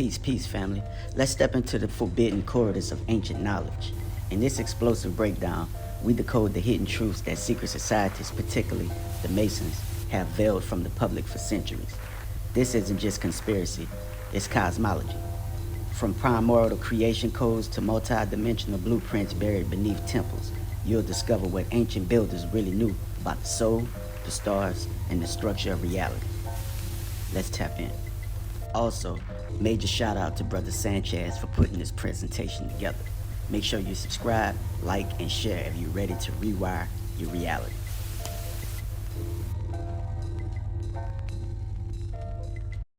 Peace, family. Let's step into the forbidden corridors of ancient knowledge. In this explosive breakdown, we decode the hidden truths that secret societies, particularly the Masons, have veiled from the public for centuries. This isn't just conspiracy, it's cosmology. From primordial creation codes to multi-dimensional blueprints buried beneath temples, you'll discover what ancient builders really knew about the soul, the stars, and the structure of reality. Let's tap in. Also, major shout out to Brother Sanchez for putting this presentation together. Make sure you subscribe, like, and share if you're ready to rewire your reality.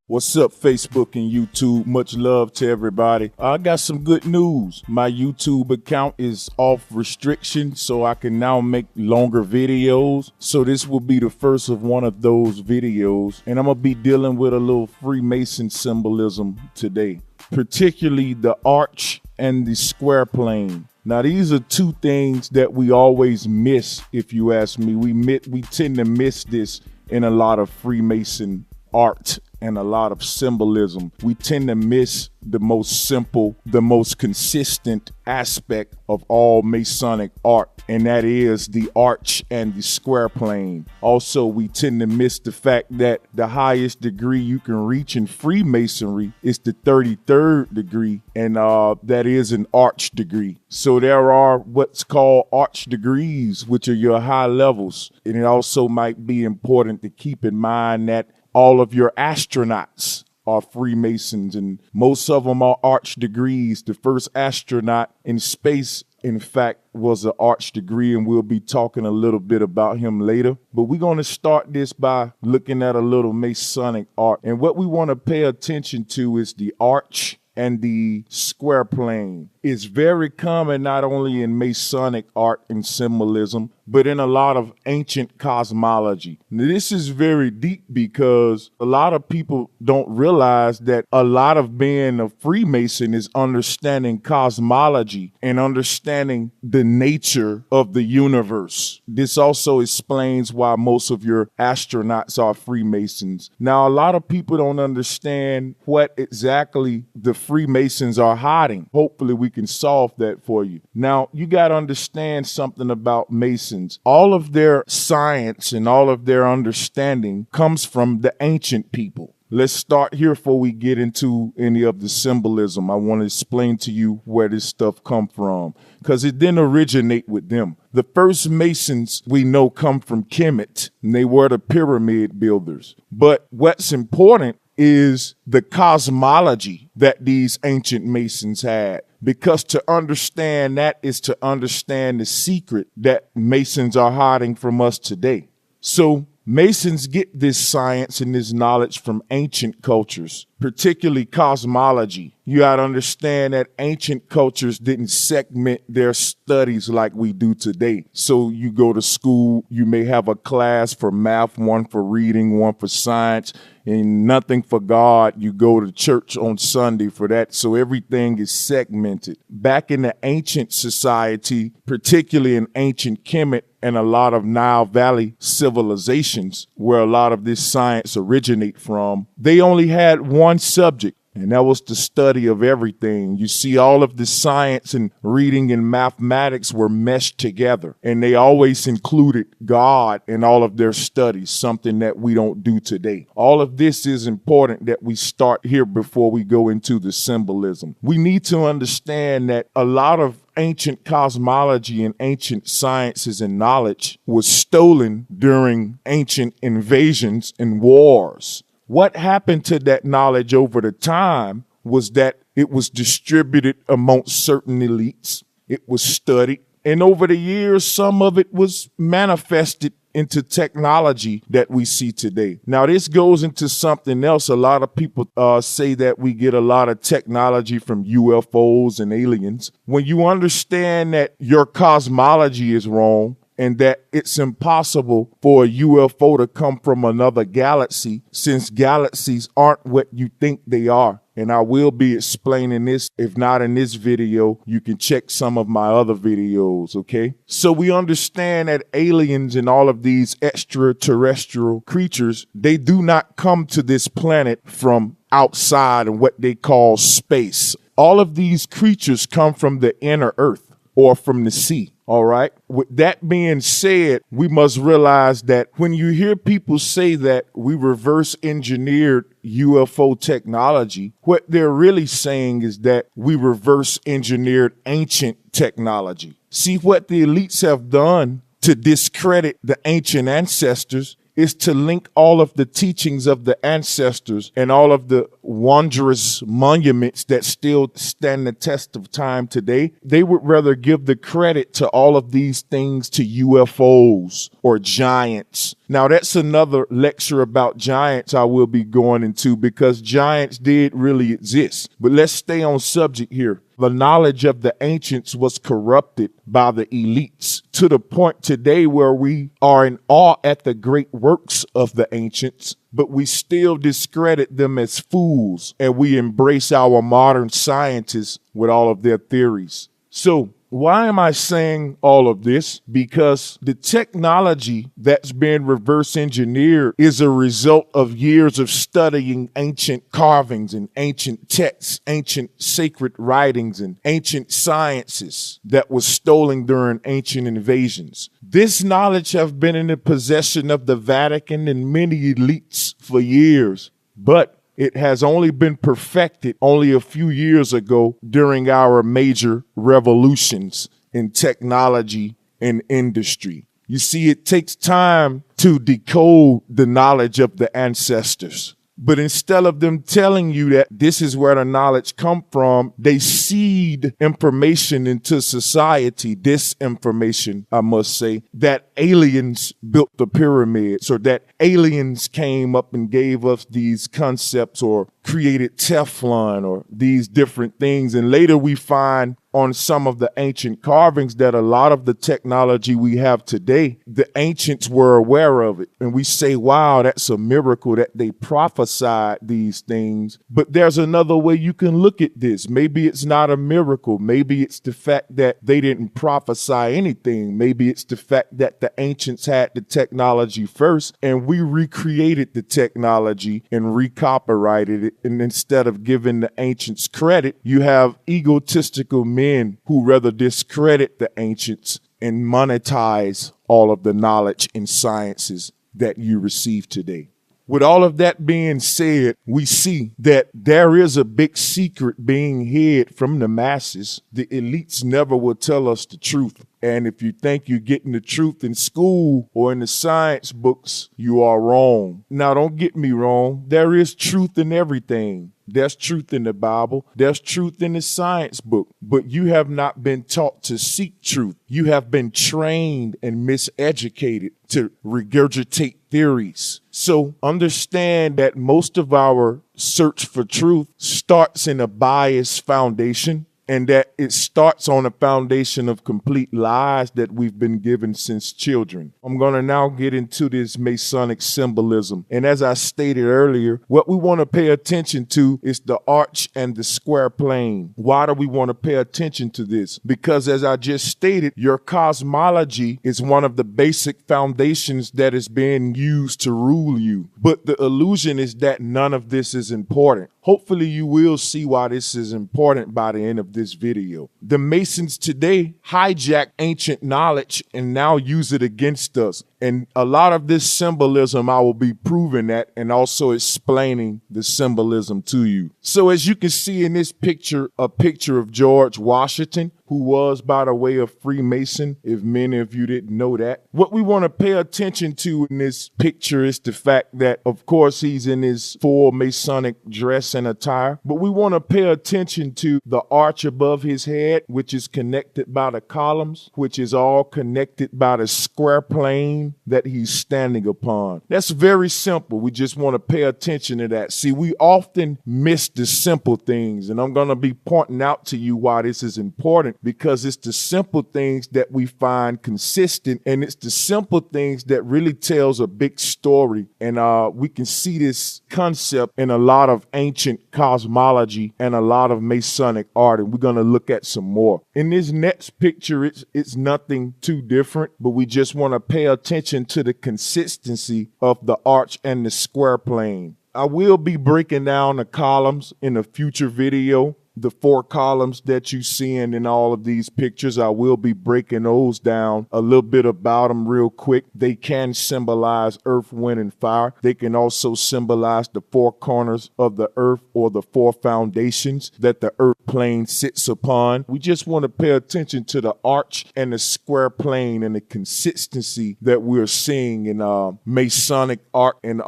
What's up, Facebook and YouTube? Much love to everybody. I got some good news. My YouTube account is off restriction, so I can now make longer videos. So this will be the first of one of those videos, and I'm gonna be dealing with a little Freemason symbolism today, particularly the arch and the square plane. Now, these are two things that we always miss, if you ask me. We tend to miss this in a lot of Freemason art and a lot of symbolism. We tend to miss the most simple, the most consistent aspect of all Masonic art, and that is the arch and the square plane. Also, we tend to miss the fact that the highest degree you can reach in Freemasonry is the 33rd degree, and that is an arch degree. So there are what's called arch degrees, which are your high levels. And it also might be important to keep in mind that all of your astronauts are Freemasons, and most of them are arch degrees. The first astronaut in space, in fact, was an arch degree, and we'll be talking a little bit about him later. But we're going to start this by looking at a little Masonic art. And what we want to pay attention to is the arch and the square plane. It's very common not only in Masonic art and symbolism, but in a lot of ancient cosmology. Now, this is very deep because a lot of people don't realize that a lot of being a Freemason is understanding cosmology and understanding the nature of the universe. This also explains why most of your astronauts are Freemasons. Now, a lot of people don't understand what exactly the Freemasons are hiding. Hopefully, we can solve that for you. Now, you got to understand something about Masons. All of their science and all of their understanding comes from the ancient people. Let's start here before we get into any of the symbolism. I want to explain to you where this stuff come from, because it didn't originate with them. The first Masons we know come from Kemet, and they were the pyramid builders. But what's important is the cosmology that these ancient Masons had, because to understand that is to understand the secret that Masons are hiding from us today. So Masons get this science and this knowledge from ancient cultures, particularly cosmology. You got to understand that ancient cultures didn't segment their studies like we do today. So you go to school, you may have a class for math, one for reading, one for science, and nothing for God. You go to church on Sunday for that. So everything is segmented. Back in the ancient society, particularly in ancient Kemet and a lot of Nile Valley civilizations, where a lot of this science originate from, they only had one subject, and that was the study of everything. You see, all of the science and reading and mathematics were meshed together, and they always included God in all of their studies, something that we don't do today. All of this is important that we start here before we go into the symbolism. We need to understand that a lot of ancient cosmology and ancient sciences and knowledge was stolen during ancient invasions and wars. What happened to that knowledge over the time was that it was distributed amongst certain elites. It was studied. And over the years, some of it was manifested into technology that we see today. Now, this goes into something else. A lot of people say that we get a lot of technology from UFOs and aliens. When you understand that your cosmology is wrong, and that it's impossible for a UFO to come from another galaxy since galaxies aren't what you think they are. And I will be explaining this. If not in this video, you can check some of my other videos, okay? So we understand that aliens and all of these extraterrestrial creatures, they do not come to this planet from outside in what they call space. All of these creatures come from the inner earth or from the sea. All right. With that being said, we must realize that when you hear people say that we reverse engineered UFO technology, what they're really saying is that we reverse engineered ancient technology. See, what the elites have done to discredit the ancient ancestors is to link all of the teachings of the ancestors and all of the wondrous monuments that still stand the test of time today. They would rather give the credit to all of these things to UFOs or giants. Now, that's another lecture about giants I will be going into, because giants did really exist. But let's stay on subject here. The knowledge of the ancients was corrupted by the elites to the point today where we are in awe at the great works of the ancients, but we still discredit them as fools, and we embrace our modern scientists with all of their theories. So, why am I saying all of this? Because the technology that's been reverse engineered is a result of years of studying ancient carvings and ancient texts, ancient sacred writings, and ancient sciences that was stolen during ancient invasions. This knowledge have been in the possession of the Vatican and many elites for years, but it has only been perfected only a few years ago during our major revolutions in technology and industry. You see, it takes time to decode the knowledge of the ancestors. But instead of them telling you that this is where the knowledge come from, they seed information into society, disinformation, I must say, that aliens built the pyramids, or that aliens came up and gave us these concepts or created Teflon or these different things. And later we find on some of the ancient carvings that a lot of the technology we have today, the ancients were aware of it. And we say, wow, that's a miracle that they prophesied these things. But there's another way you can look at this. Maybe it's not a miracle. Maybe it's the fact that they didn't prophesy anything. Maybe it's the fact that the ancients had the technology first and we recreated the technology and recopyrighted it. And instead of giving the ancients credit, you have egotistical men who rather discredit the ancients and monetize all of the knowledge and sciences that you receive today. With all of that being said, we see that there is a big secret being hid from the masses. The elites never will tell us the truth. And if you think you're getting the truth in school or in the science books, you are wrong. Now, don't get me wrong. There is truth in everything. There's truth in the Bible. There's truth in the science book. But you have not been taught to seek truth. You have been trained and miseducated to regurgitate theories. So understand that most of our search for truth starts in a biased foundation, and that it starts on a foundation of complete lies that we've been given since children. I'm going to now get into this Masonic symbolism. And as I stated earlier, what we want to pay attention to is the arch and the square plane. Why do we want to pay attention to this? Because as I just stated, your cosmology is one of the basic foundations that is being used to rule you. But the illusion is that none of this is important. Hopefully you will see why this is important by the end of this video. The Masons today hijack ancient knowledge and now use it against us. And a lot of this symbolism, I will be proving that and also explaining the symbolism to you. So as you can see in this picture, a picture of George Washington, who was, by the way, a Freemason, if many of you didn't know that. What we want to pay attention to in this picture is the fact that, of course, he's in his full Masonic dress and attire, but we want to pay attention to the arch above his head, which is connected by the columns, which is all connected by the square plane that he's standing upon. That's very simple. We just want to pay attention to that. See, we often miss the simple things, and I'm going to be pointing out to you why this is important. important because it's the simple things that we find consistent, and it's the simple things that really tells a big story. And we can see this concept in a lot of ancient cosmology and a lot of Masonic art, and we're going to look at some more. In this next picture, it's nothing too different, but we just want to pay attention to the consistency of the arch and the square plane. I will be breaking down the columns in a future video. The 4 columns that you see in all of these pictures, I will be breaking those down, a little bit about them real quick. They can symbolize earth, wind, and fire. They can also symbolize the 4 corners of the earth or the 4 foundations that the earth plane sits upon. We just want to pay attention to the arch and the square plane and the consistency that we're seeing in Masonic art and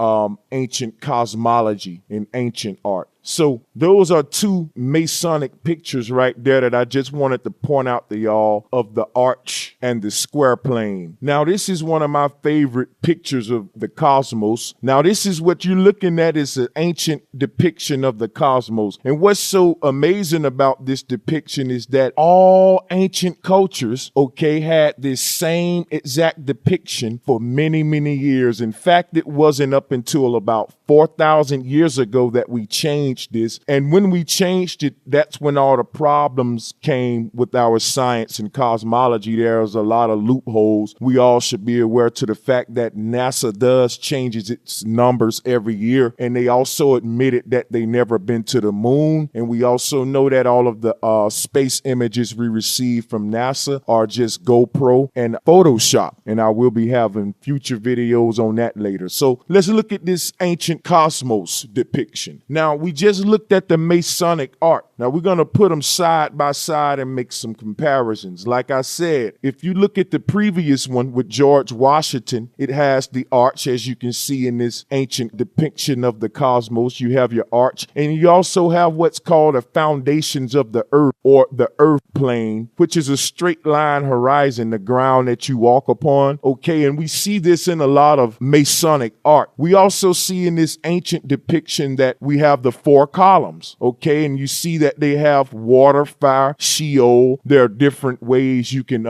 ancient cosmology in ancient art. So those are 2 Masonic pictures right there that I just wanted to point out to y'all of the arch and the square plane. Now, this is one of my favorite pictures of the cosmos. Now, this is what you're looking at is an ancient depiction of the cosmos. And what's so amazing about this depiction is that all ancient cultures, okay, had this same exact depiction for many, many years. In fact, it wasn't up until about 4,000 years ago that we changed this. And when we changed it, that's when all the problems came with our science and cosmology. There's a lot of loopholes. We all should be aware to the fact that NASA does changes its numbers every year. And they also admitted that they never been to the moon. And we also know that all of the space images we receive from NASA are just GoPro and Photoshop. And I will be having future videos on that later. So let's look at this ancient cosmos depiction. Now, we just looked at the Masonic art. Now, we're going to put them side by side and make some comparisons. Like I said, if you look at the previous one with George Washington, it has the arch, as you can see in this ancient depiction of the cosmos. You have your arch, and you also have what's called the foundations of the earth, or the earth plane, which is a straight line horizon, the ground that you walk upon. Okay, and we see this in a lot of Masonic art. We also see in this ancient depiction that we have the 4 columns. Okay, and you see that they have water, fire, Sheol. There are different ways you can,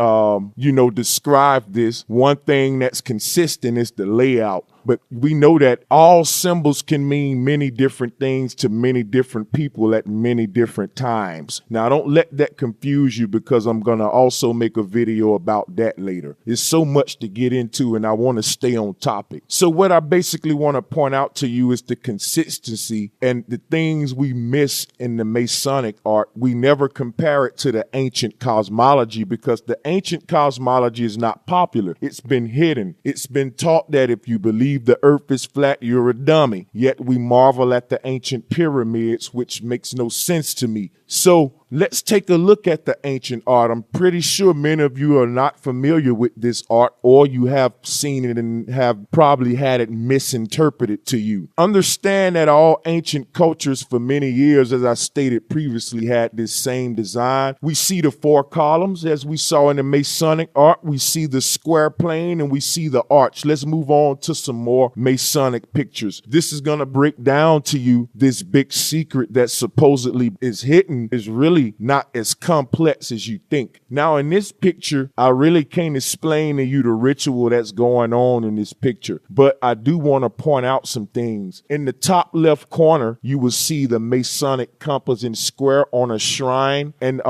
describe this. One thing that's consistent is the layout. But we know that all symbols can mean many different things to many different people at many different times. Now, don't let that confuse you, because I'm going to also make a video about that later. There's so much to get into, and I want to stay on topic. So what I basically want to point out to you is the consistency and the things we miss in the Masonic art. We never compare it to the ancient cosmology, because the ancient cosmology is not popular. It's been hidden. It's been taught that if you believe the earth is flat, you're a dummy. Yet we marvel at the ancient pyramids, which makes no sense to me. So let's take a look at the ancient art. I'm pretty sure many of you are not familiar with this art, or you have seen it and have probably had it misinterpreted to you. Understand that all ancient cultures for many years, as I stated previously, had this same design. We see the 4 columns as we saw in the Masonic art. We see the square plane and we see the arch. Let's move on to some more Masonic pictures. This is going to break down to you this big secret that supposedly is hidden is really not as complex as you think. Now, in this picture, I really can't explain to you the ritual that's going on in this picture, but I do want to point out some things. In the top left corner, you will see the Masonic compass and square on a shrine. And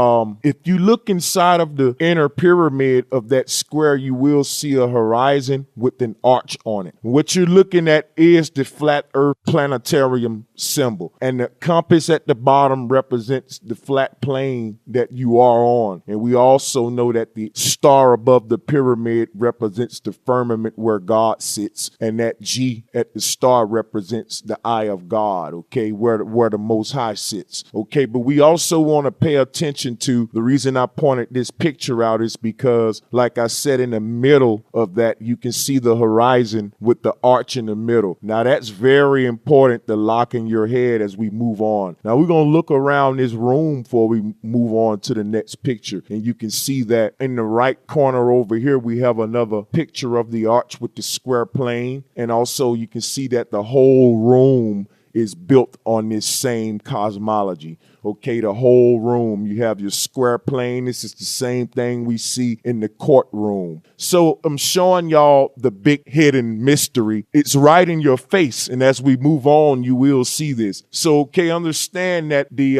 if you look inside of the inner pyramid of that square, you will see a horizon with an arch on it. What you're looking at is the flat earth planetarium symbol, and the compass at the bottom represents the flat plane that you are on. And we also know that the star above the pyramid represents the firmament where God sits, and that G at the star represents the eye of God, okay, where the Most High sits. Okay, but we also want to pay attention to the reason I pointed this picture out is because, like I said, in the middle of that, you can see the horizon with the arch in the middle. Now, that's very important to lock in your head as we move on. Now, we're going to look around this room before we move on to the next picture. And you can see that in the right corner over here, we have another picture of the arch with the square plane. And also you can see that the whole room is built on this same cosmology. Okay, the whole room. You have your square plane. This is the same thing we see in the courtroom. So I'm showing y'all the big hidden mystery. It's right in your face. And as we move on, you will see this. So, okay, understand that the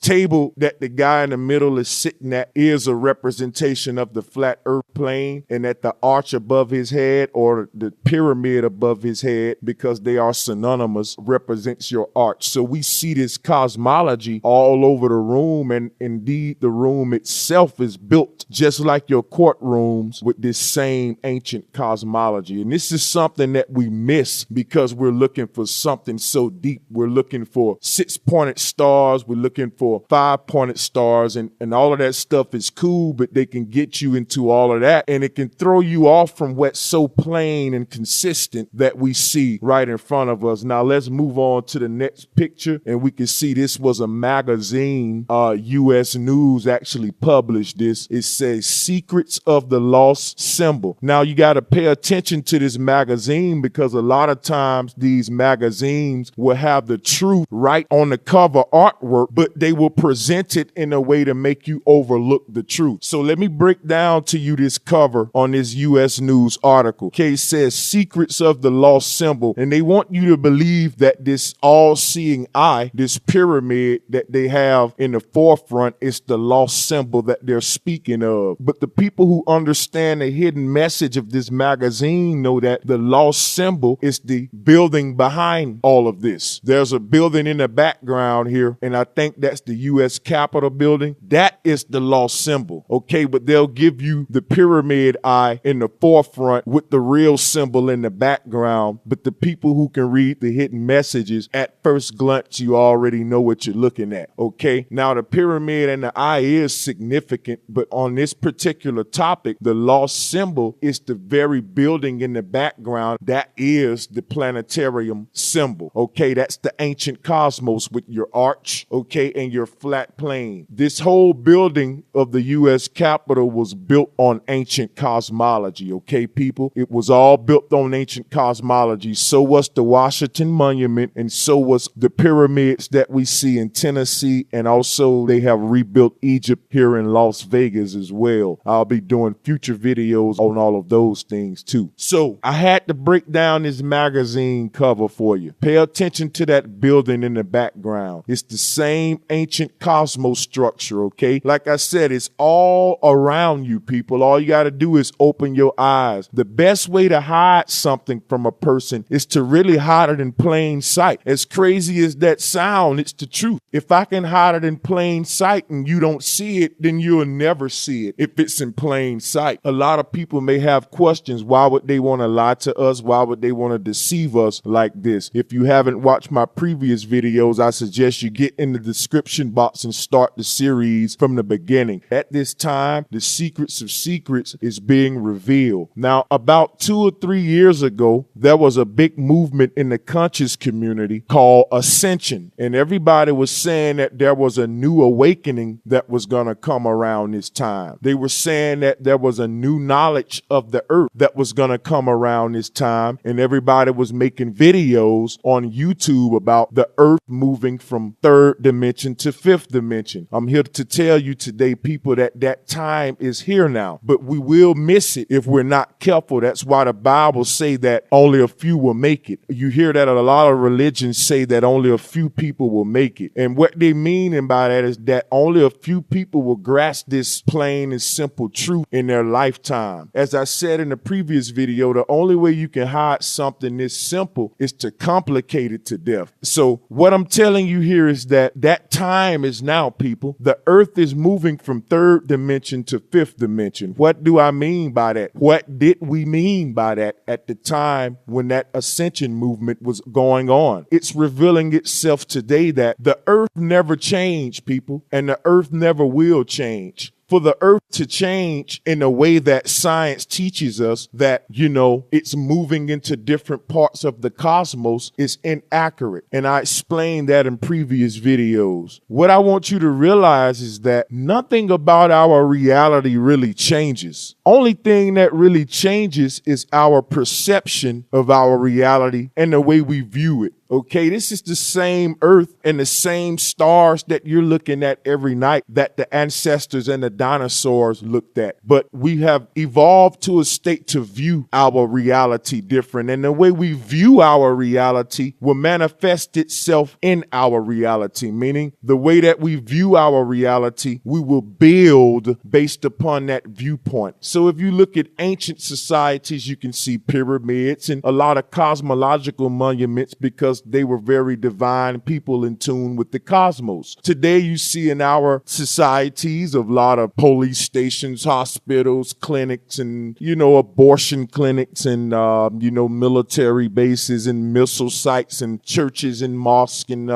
table that the guy in the middle is sitting at is a representation of the flat earth plane, and that the arch above his head or the pyramid above his head, because they are synonymous, represents your arch. So we see this cosmology all over the room, and indeed the room itself is built just like your courtrooms with this same ancient cosmology. And this is something that we miss because we're looking for something so deep. We're looking for 6-pointed stars. We're looking for 5-pointed stars, and all of that stuff is cool, but they can get you into all of that, and it can throw you off from what's so plain and consistent that we see right in front of us. Now let's move on to the next picture, and we can see this was a magazine. U.S. News actually published this. It says Secrets of the Lost Symbol. Now you got to pay attention to this magazine, because a lot of times these magazines will have the truth right on the cover artwork, but they will present it in a way to make you overlook the truth. So let me break down to you this cover on this U.S. News article. Okay, it says Secrets of the Lost Symbol, and they want you to believe that this all-seeing eye, this pyramid that they have in the forefront, is the lost symbol that they're speaking of. But the people who understand the hidden message of this magazine know that the lost symbol is the building behind all of this. There's a building in the background here, and I think that's the U.S. Capitol building. That is the lost symbol. Okay, but they'll give you the pyramid eye in the forefront with the real symbol in the background. But the people who can read the hidden messages, at first glance, you already know what you're looking at. Okay, now the pyramid and the eye is significant, but on this particular topic, the lost symbol is the very building in the background. That is the planetarium symbol. Okay, that's the ancient cosmos with your arch, okay, and your flat plane. This whole building of the U.S. Capitol was built on ancient cosmology, okay, people? It was all built on ancient cosmology. So was the Washington Monument, and so was the pyramids that we see in Tennessee, and also they have rebuilt Egypt here in Las Vegas as well. I'll be doing future videos on all of those things too. So I had to break down this magazine cover for you. Pay attention to that building in the background. It's the same ancient cosmos structure, okay? Like I said, it's all around you, people. All you got to do is open your eyes. The best way to hide something from a person is to really hide it in plain sight. As crazy as that sound, it's the truth. If I can hide it in plain sight and you don't see it, then you'll never see it if it's in plain sight. A lot of people may have questions. Why would they want to lie to us? Why would they want to deceive us like this? If you haven't watched my previous videos, I suggest you get in the description box and start the series from the beginning. At this time, the secrets of secrets is being revealed. Now, about 2 or 3 years ago, there was a big movement in the conscious community called Ascension, and everybody was saying that there was a new awakening that was going to come around this time. They were saying that there was a new knowledge of the earth that was going to come around this time, and everybody was making videos on YouTube about the earth moving from 3rd dimension to 5th dimension. I'm here to tell you today, people, that that time is here now, but we will miss it if we're not careful. That's why the Bible say that only a few will make it. You hear that a lot of religions say that only a few people will make it. And what they mean by that is that only a few people will grasp this plain and simple truth in their lifetime. As I said in the previous video, the only way you can hide something this simple is to complicate it to death. So what I'm telling you here is that that time is now, people. The earth is moving from 3rd dimension to 5th dimension. What do I mean by that? What did we mean by that at the time when that ascension movement was going on? It's revealing itself today that the earth never changed, people, and the earth never will change. For the earth to change in a way that science teaches us that, it's moving into different parts of the cosmos is inaccurate. And I explained that in previous videos. What I want you to realize is that nothing about our reality really changes. Only thing that really changes is our perception of our reality and the way we view it. Okay, this is the same earth and the same stars that you're looking at every night that the ancestors and the dinosaurs looked at. But we have evolved to a state to view our reality different. And the way we view our reality will manifest itself in our reality, meaning the way that we view our reality, we will build based upon that viewpoint. So if you look at ancient societies, you can see pyramids and a lot of cosmological monuments because they were very divine people in tune with the cosmos. Today, you see in our societies a lot of police stations, hospitals, clinics, and, abortion clinics and, military bases and missile sites and churches and mosques and,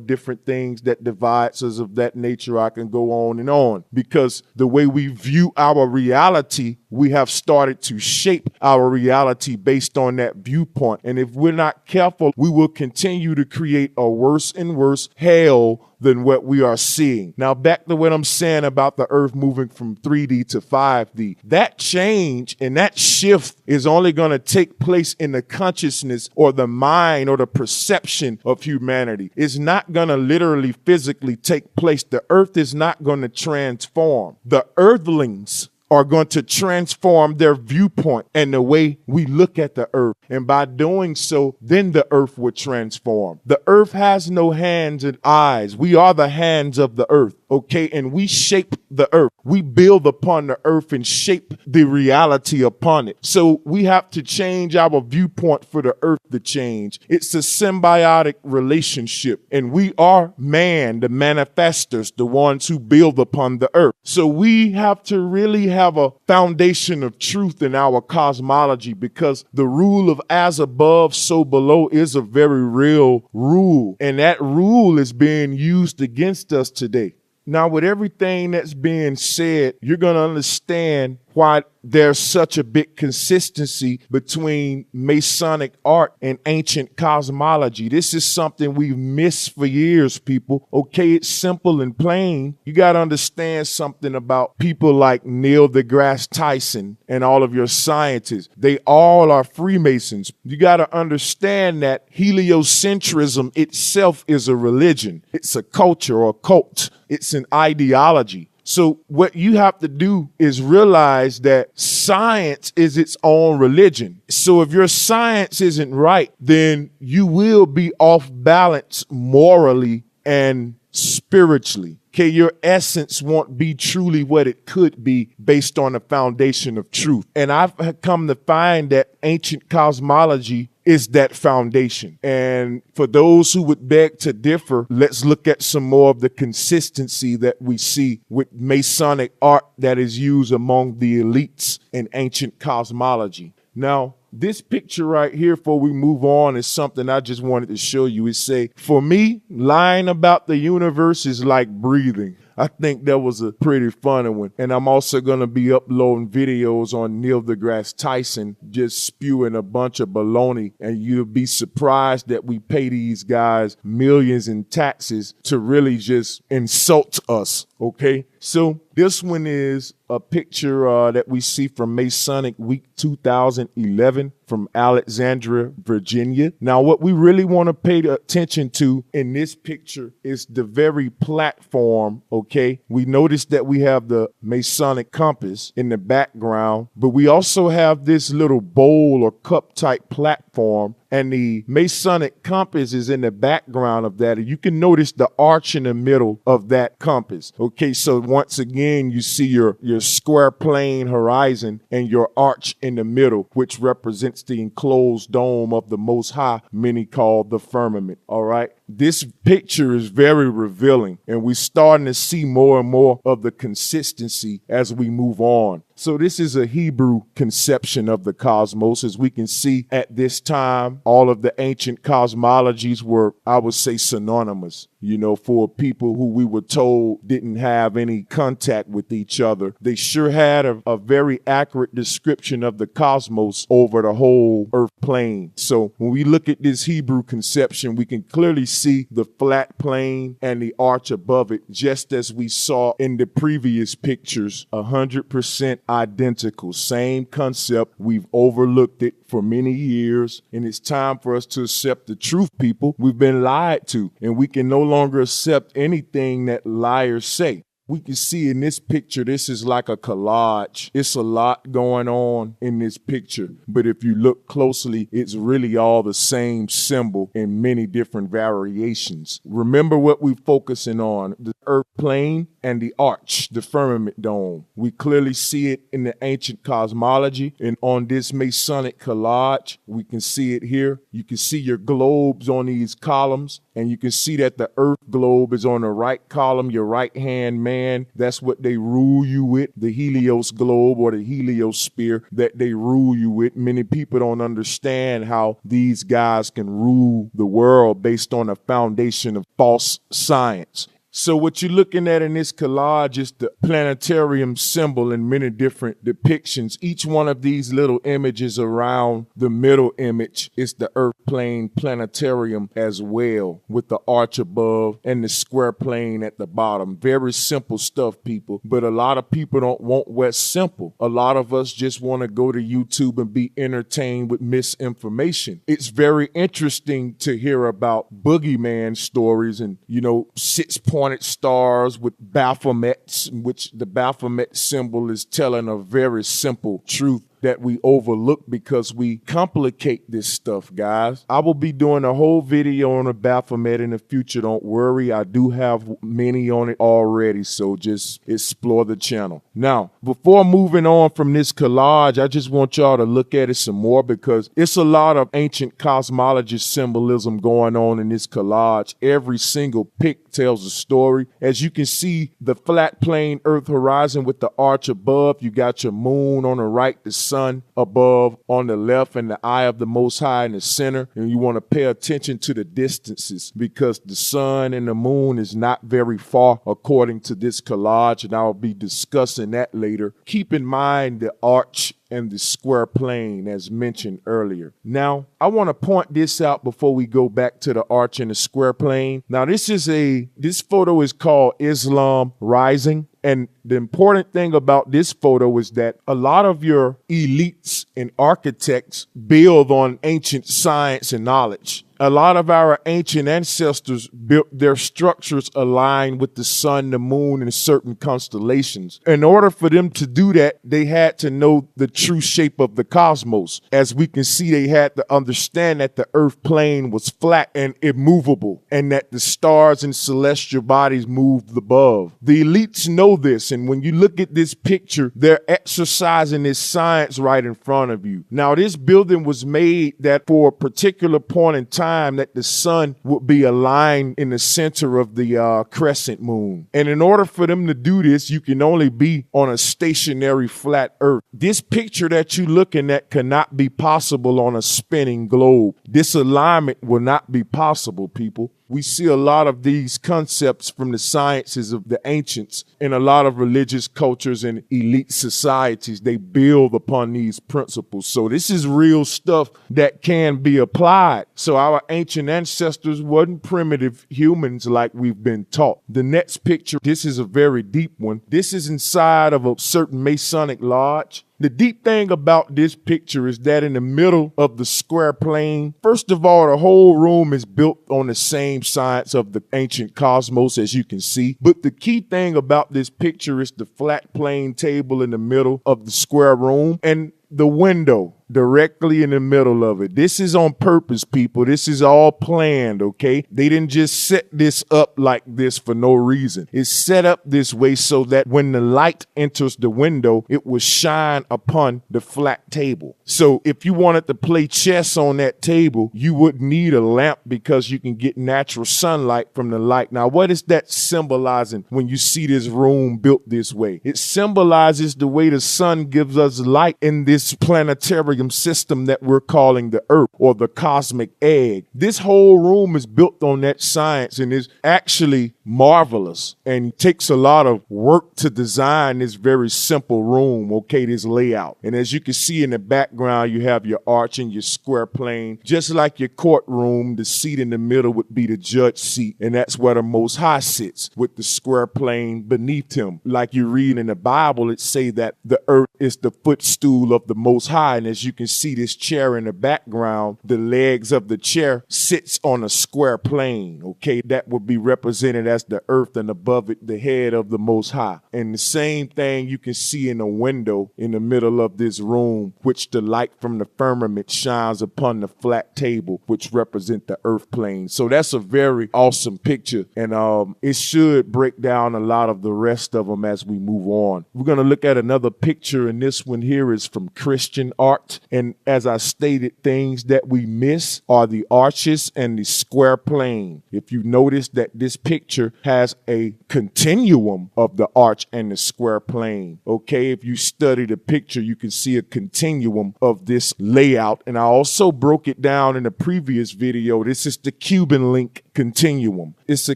different things that divides us of that nature. I can go on and on because the way we view our reality, we have started to shape our reality based on that viewpoint. And if we're not careful, we will continue to create a worse and worse hell than what we are seeing. Now, back to what I'm saying about the earth moving from 3D to 5D. That change and that shift is only going to take place in the consciousness or the mind or the perception of humanity. It's not going to literally physically take place. The earth is not going to transform. The earthlings are going to transform their viewpoint and the way we look at the earth. And by doing so, then the earth will transform. The earth has no hands and eyes. We are the hands of the earth, okay? And we shape the earth. We build upon the earth and shape the reality upon it. So we have to change our viewpoint for the earth to change. It's a symbiotic relationship. And we are man, the manifestors, the ones who build upon the earth. So we have to really have a foundation of truth in our cosmology because the rule of as above, so below is a very real rule. And that rule is being used against us today. Now, with everything that's being said, you're going to understand why there's such a big consistency between Masonic art and ancient cosmology. This is something we've missed for years, people. Okay, it's simple and plain. You got to understand something about people like Neil deGrasse Tyson and all of your scientists. They all are Freemasons. You got to understand that heliocentrism itself is a religion. It's a culture or a cult. It's an ideology. So what you have to do is realize that science is its own religion. So if your science isn't right, then you will be off balance morally and spiritually. Okay, your essence won't be truly what it could be based on a foundation of truth. And I've come to find that ancient cosmology is that foundation. And for those who would beg to differ, let's look at some more of the consistency that we see with Masonic art that is used among the elites in ancient cosmology. Now, this picture right here, before we move on, is something I just wanted to show you. It say, for me, lying about the universe is like breathing. I think that was a pretty funny one. And I'm also going to be uploading videos on Neil deGrasse Tyson just spewing a bunch of baloney. And you'll be surprised that we pay these guys millions in taxes to really just insult us. Okay, so this one is a picture that we see from Masonic Week 2011 from Alexandria, Virginia. Now, what we really want to pay attention to in this picture is the very platform, okay? We notice that we have the Masonic compass in the background, but we also have this little bowl or cup type platform, and the Masonic compass is in the background of that. And you can notice the arch in the middle of that compass. Okay, so once again, you see your square plane horizon and your arch in the middle, which represents the enclosed dome of the Most High, many call the firmament. All right, this picture is very revealing, and we're starting to see more and more of the consistency as we move on. So this is a Hebrew conception of the cosmos. As we can see at this time, all of the ancient cosmologies were, I would say, synonymous. You know, for people who we were told didn't have any contact with each other, they sure had a very accurate description of the cosmos over the whole earth plane. So when we look at this Hebrew conception, we can clearly see the flat plane and the arch above it, just as we saw in the previous pictures, 100% identical. Same concept. We've overlooked it for many years, and it's time for us to accept the truth, people. We've been lied to, and we can no longer accept anything that liars say. We can see in this picture, this is like a collage. It's a lot going on in this picture. But if you look closely, it's really all the same symbol in many different variations. Remember what we're focusing on, the earth plane and the arch, the firmament dome. We clearly see it in the ancient cosmology, and on this Masonic collage, we can see it here. You can see your globes on these columns, and you can see that the earth globe is on the right column, your right hand man. That's what they rule you with, the Helios globe or the heliosphere that they rule you with. Many people don't understand how these guys can rule the world based on a foundation of false science. So what you're looking at in this collage is the planetarium symbol in many different depictions. Each one of these little images around the middle image is the earth plane planetarium as well, with the arch above and the square plane at the bottom. Very simple stuff, people. But a lot of people don't want what's simple. A lot of us just want to go to YouTube and be entertained with misinformation. It's very interesting to hear about boogeyman stories and, 6-point stars with Baphomets, which the Baphomet symbol is telling a very simple truth that we overlook because we complicate this stuff, guys. I will be doing a whole video on a Baphomet in the future. Don't worry. I do have many on it already, so just explore the channel. Now, before moving on from this collage, I just want y'all to look at it some more because it's a lot of ancient cosmology symbolism going on in this collage. Every single pic tells a story. As you can see, the flat plane Earth horizon with the arch above, you got your moon on the right, the sun above on the left, and the eye of the Most High in the center. And you want to pay attention to the distances because the sun and the moon is not very far according to this collage, and I'll be discussing that later. Keep in mind the arch and the square plane as mentioned earlier. Now, I want to point this out before we go back to the arch and the square plane. Now, this photo is called Islam Rising. And the important thing about this photo is that a lot of your elites and architects build on ancient science and knowledge. A lot of our ancient ancestors built their structures aligned with the sun, the moon, and certain constellations. In order for them to do that, they had to know the true shape of the cosmos. As we can see, they had to understand that the earth plane was flat and immovable, and that the stars and celestial bodies moved above. The elites know this, and when you look at this picture, they're exercising this science right in front of you. Now, this building was made that for a particular point in time that the sun would be aligned in the center of the crescent moon. And in order for them to do this, you can only be on a stationary flat earth. This picture that you're looking at cannot be possible on a spinning globe. This alignment will not be possible, people. We see a lot of these concepts from the sciences of the ancients in a lot of religious cultures and elite societies. They build upon these principles. So this is real stuff that can be applied. So our ancient ancestors wasn't primitive humans like we've been taught. The next picture, this is a very deep one. This is inside of a certain Masonic lodge. The deep thing about this picture is that in the middle of the square plane, first of all, the whole room is built on the same science of the ancient cosmos, as you can see. But the key thing about this picture is the flat plane table in the middle of the square room and the window directly in the middle of it. This is on purpose, people. This is all planned, okay? They didn't just set this up like this for no reason. It's set up this way so that when the light enters the window, it will shine upon the flat table. So if you wanted to play chess on that table, you wouldn't need a lamp because you can get natural sunlight from the light. Now, what is that symbolizing when you see this room built this way? It symbolizes the way the sun gives us light in this this planetarium system that we're calling the Earth, or the cosmic egg. This whole room is built on that science and is actually marvelous, and takes a lot of work to design this very simple room, okay, this layout. And as you can see in the background, you have your arch and your square plane. Just like your courtroom, the seat in the middle would be the judge seat, and that's where the Most High sits, with the square plane beneath him. Like you read in the Bible, it say that the earth is the footstool of the Most High, and as you can see this chair in the background, the legs of the chair sits on a square plane, okay? That would be represented as the earth, and above it, the head of the Most High. And the same thing you can see in a window in the middle of this room, which the light from the firmament shines upon the flat table, which represent the earth plane. So that's a very awesome picture, and it should break down a lot of the rest of them as we move on. We're going to look at another picture, and this one here is from Christian art. And as I stated, things that we miss are the arches and the square plane. If you notice that this picture has a continuum of the arch and the square plane, okay? If you study the picture, you can see a continuum of this layout. And I also broke it down in a previous video. This is the Cuban link continuum. It's a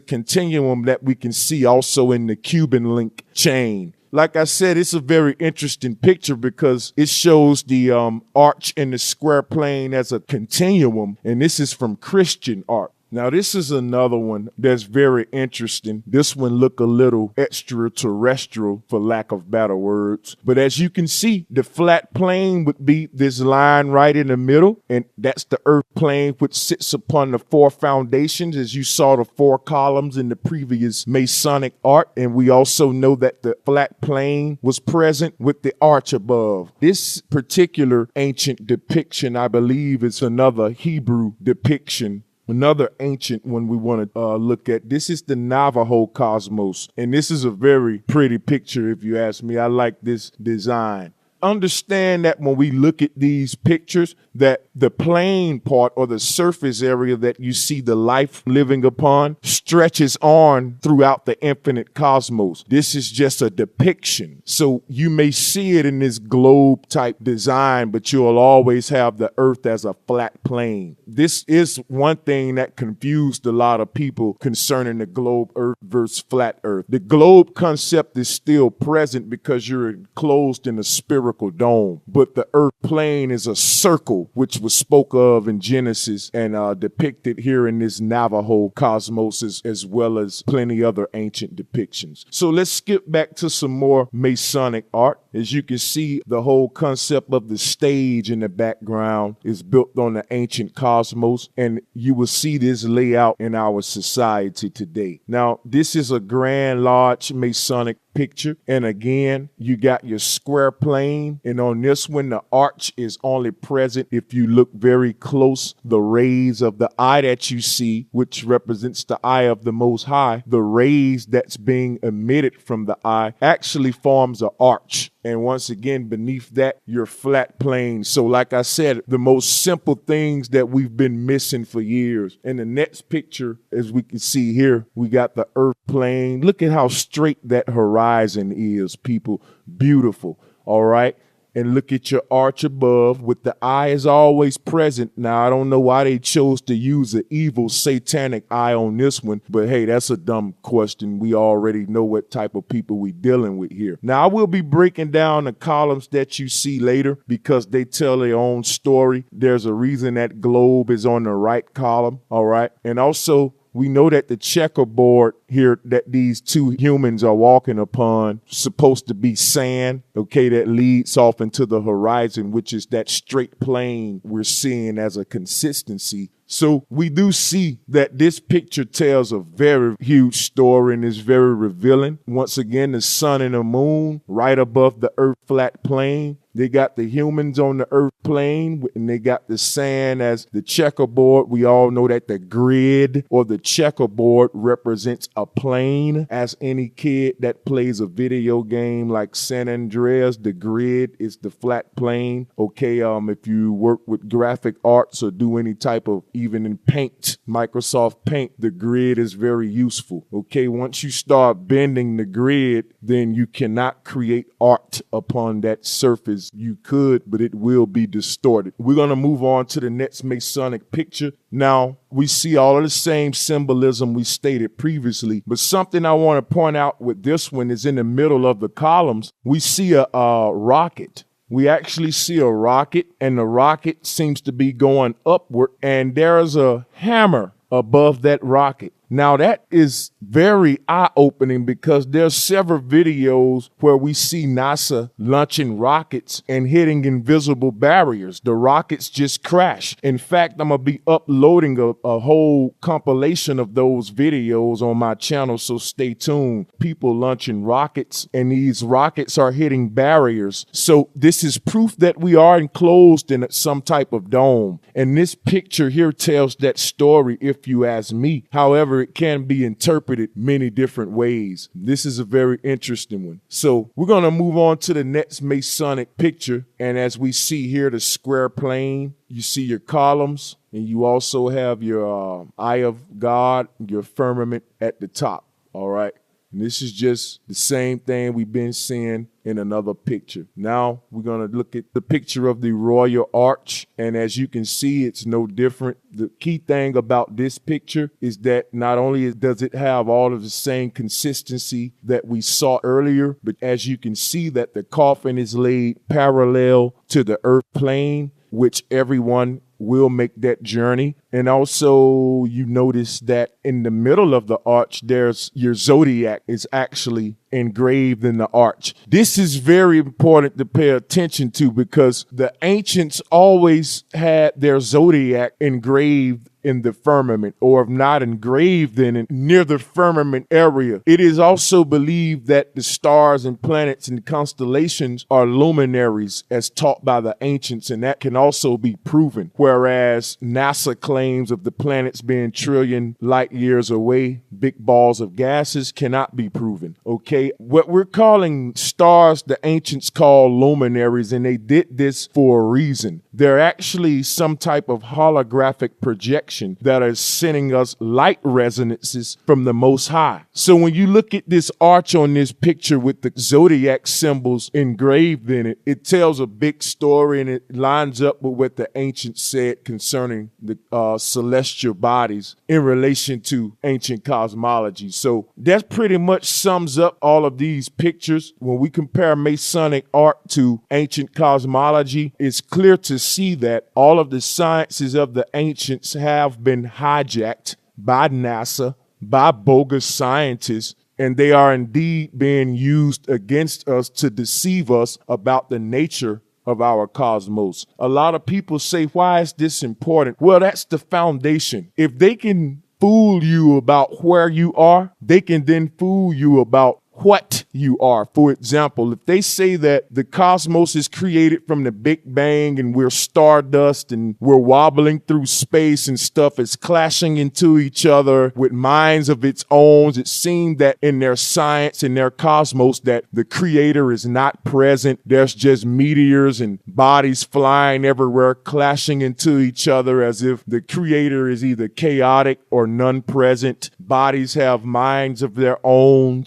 continuum that we can see also in the Cuban link chain. Like I said, it's a very interesting picture because it shows the arch and the square plane as a continuum, and this is from Christian art. Now, this is another one that's very interesting. This one look a little extraterrestrial, for lack of better words. But as you can see, the flat plane would be this line right in the middle, and that's the earth plane, which sits upon the four foundations, as you saw the four columns in the previous Masonic art. And we also know that the flat plane was present with the arch above. This particular ancient depiction, I believe, is another Hebrew depiction. Another ancient one we want to look at. This is the Navajo cosmos, and this is a very pretty picture if you ask me. I like this design. Understand that when we look at these pictures, that the plane part, or the surface area that you see the life living upon, stretches on throughout the infinite cosmos. This is just a depiction. So you may see it in this globe type design, but you'll always have the earth as a flat plane. This is one thing that confused a lot of people concerning the globe earth versus flat earth. The globe concept is still present because you're enclosed in a spherical dome, but the earth plane is a circle, which was spoke of in Genesis and depicted here in this Navajo cosmos, as well as plenty other ancient depictions. So let's skip back to some more Masonic art. As you can see, the whole concept of the stage in the background is built on the ancient cosmos, and you will see this layout in our society today. Now, this is a grand, large Masonic picture, and again, you got your square plane, and on this one, the arch is only present if you look very close. The rays of the eye that you see, which represents the eye of the Most High, the rays that's being emitted from the eye actually forms an arch. And once again, beneath that, your flat plane. So like I said, the most simple things that we've been missing for years. In the next picture, as we can see here, we got the earth plane. Look at how straight that horizon is, people. Beautiful. All right. And look at your arch above, with the eye is always present. Now, I don't know why they chose to use an evil satanic eye on this one, but hey, that's a dumb question. We already know what type of people we dealing with here. Now, I will be breaking down the columns that you see later because they tell their own story. There's a reason that globe is on the right column, all right? And also, we know that the checkerboard here that these two humans are walking upon supposed to be sand, okay, that leads off into the horizon, which is that straight plane we're seeing as a consistency. So we do see that this picture tells a very huge story and is very revealing. Once again, the sun and the moon right above the earth flat plane. They got the humans on the earth plane, and they got the sand as the checkerboard. We all know that the grid or the checkerboard represents a plane. As any kid that plays a video game like San Andreas, the grid is the flat plane. Okay, if you work with graphic arts or do any type of, even in Paint, Microsoft Paint, the grid is very useful. Okay, once you start bending the grid, then you cannot create art upon that surface as you could, but it will be distorted. We're going to move on to the next Masonic picture. Now, we see all of the same symbolism we stated previously, but something I want to point out with this one is in the middle of the columns, we see a rocket. We actually see a rocket, and the rocket seems to be going upward, and there's a hammer above that rocket. Now that is very eye-opening because there's several videos where we see NASA launching rockets and hitting invisible barriers. The rockets just crash. In fact, I'm going to be uploading a whole compilation of those videos on my channel, so stay tuned. People launching rockets, and these rockets are hitting barriers. So this is proof that we are enclosed in some type of dome. And this picture here tells that story, if you ask me. However, it can be interpreted many different ways. This is a very interesting one. So we're going to move on to the next Masonic picture. And as we see here, the square plane, you see your columns, and you also have your eye of God, your firmament at the top. All right. And this is just the same thing we've been seeing in another picture. Now we're going to look at the picture of the Royal Arch. And as you can see, it's no different. The key thing about this picture is that not only does it have all of the same consistency that we saw earlier, but as you can see that the coffin is laid parallel to the earth plane, which everyone will make that journey. And also you notice that in the middle of the arch, there's your zodiac is actually engraved in the arch. This is very important to pay attention to because the ancients always had their zodiac engraved in the firmament, or if not engraved in it, near the firmament area. It is also believed that the stars and planets and constellations are luminaries as taught by the ancients, and that can also be proven. Whereas NASA claims of the planets being trillion light years away, big balls of gases, cannot be proven. Okay, what we're calling stars, the ancients call luminaries, and they did this for a reason. They're actually some type of holographic projection that are sending us light resonances from the Most High. So when you look at this arch on this picture with the zodiac symbols engraved in it, it tells a big story, and it lines up with what the ancients said concerning the celestial bodies in relation to ancient cosmology. So that pretty much sums up all of these pictures. When we compare Masonic art to ancient cosmology, it's clear to see that all of the sciences of the ancients have been hijacked by NASA, by bogus scientists, and they are indeed being used against us to deceive us about the nature of our cosmos. A lot of people say, why is this important? Well, that's the foundation. If they can fool you about where you are, they can then fool you about what you are. For example, if they say that the cosmos is created from the Big Bang and we're stardust and we're wobbling through space and stuff is clashing into each other with minds of its own, it seems that in their science, in their cosmos, that the creator is not present. There's just meteors and bodies flying everywhere, clashing into each other as if the creator is either chaotic or non-present. Bodies have minds of their own.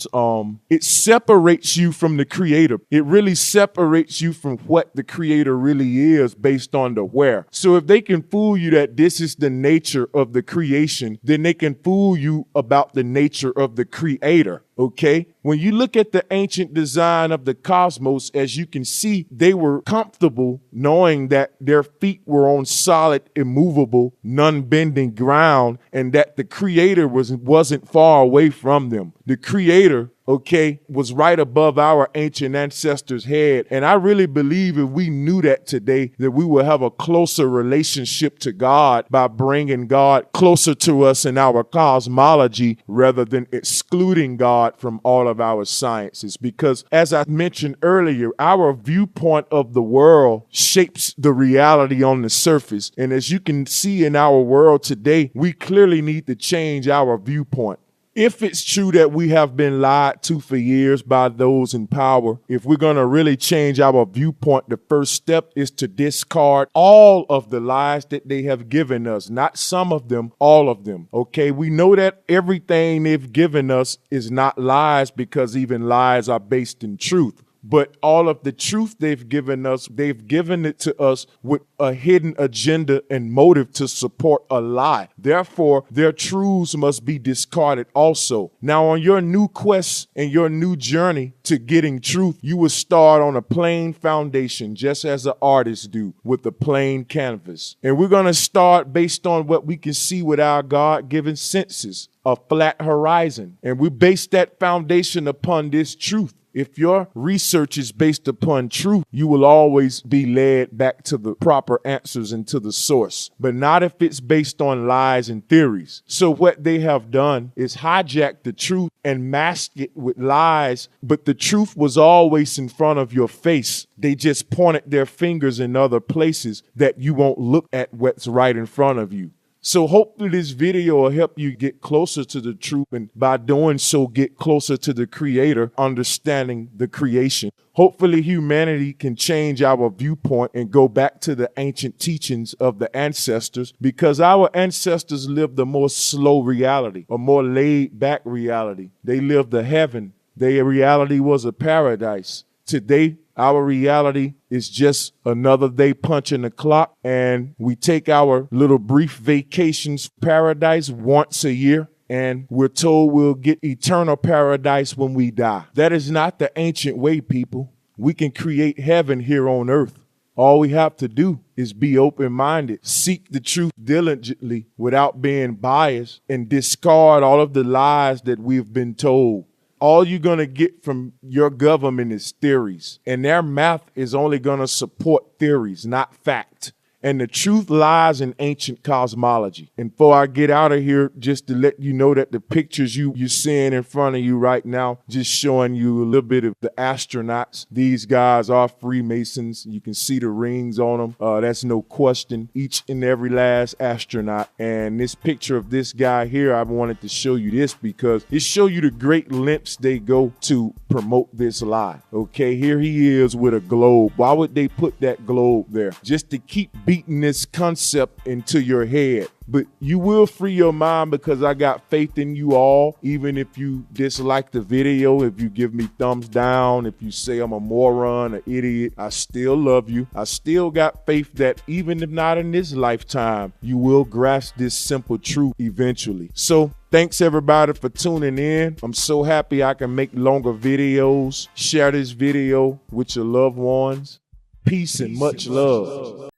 It separates you from the creator. It really separates you from what the creator really is based on the where. So if they can fool you that this is the nature of the creation, then they can fool you about the nature of the creator. Okay, when you look at the ancient design of the cosmos, as you can see, they were comfortable knowing that their feet were on solid, immovable, non-bending ground, and that the creator wasn't far away from them. The creator, okay, was right above our ancient ancestors' head. And I really believe if we knew that today, that we would have a closer relationship to God by bringing God closer to us in our cosmology rather than excluding God from all of our sciences. Because as I mentioned earlier, our viewpoint of the world shapes the reality on the surface. And as you can see in our world today, we clearly need to change our viewpoint. If it's true that we have been lied to for years by those in power, if we're going to really change our viewpoint, the first step is to discard all of the lies that they have given us. Not some of them, all of them. Okay, we know that everything they've given us is not lies because even lies are based in truth. But all of the truth they've given us, they've given it to us with a hidden agenda and motive to support a lie. Therefore, their truths must be discarded also. Now, on your new quest and your new journey to getting truth, you will start on a plain foundation, just as the artists do with a plain canvas. And we're going to start based on what we can see with our God-given senses, a flat horizon. And we base that foundation upon this truth. If your research is based upon truth, you will always be led back to the proper answers and to the source, but not if it's based on lies and theories. So what they have done is hijack the truth and mask it with lies, but the truth was always in front of your face. They just pointed their fingers in other places that you won't look at what's right in front of you. So hopefully this video will help you get closer to the truth, and by doing so, get closer to the Creator, understanding the creation. Hopefully humanity can change our viewpoint and go back to the ancient teachings of the ancestors, because our ancestors lived a more slow reality, a more laid back reality. They lived a heaven. Their reality was a paradise. Today, our reality is just another day punching the clock, and we take our little brief vacations paradise once a year, and we're told we'll get eternal paradise when we die. That is not the ancient way, people. We can create heaven here on earth. All we have to do is be open-minded, seek the truth diligently without being biased, and discard all of the lies that we've been told. All you're going to get from your government is theories, and their math is only going to support theories, not fact. And the truth lies in ancient cosmology. And before I get out of here, just to let you know that the pictures you're seeing in front of you right now, just showing you a little bit of the astronauts. These guys are Freemasons. You can see the rings on them. That's no question. Each and every last astronaut. And this picture of this guy here, I wanted to show you this because it shows you the great lengths they go to promote this lie. Okay, here he is with a globe. Why would they put that globe there? Just to keep beating this concept into your head. But you will free your mind, because I got faith in you all. Even if you dislike the video, if you give me thumbs down, if you say I'm a moron, an idiot, I still love you. I still got faith that even if not in this lifetime, you will grasp this simple truth eventually. So thanks everybody for tuning in. I'm so happy I can make longer videos. Share this video with your loved ones. Peace and much love.